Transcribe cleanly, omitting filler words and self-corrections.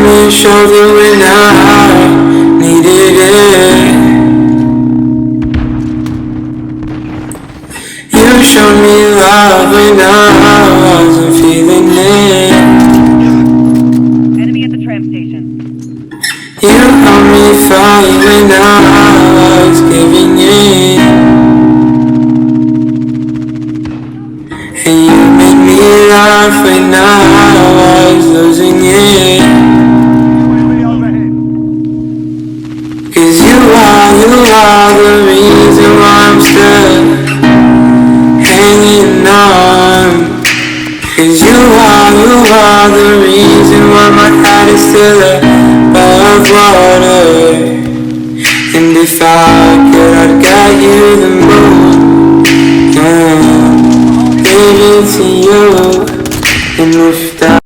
me a shoulder when I needed it. You showed me love when I wasn't feeling it. Enemy at the tram station. You helped me fight when I was giving in. And you made me laugh when I was losing it. Cause you are the reason why I'm still hanging on. Cause you are the reason why my heart is still above water. And if I could, I'd get you the moon, give it to you. And if that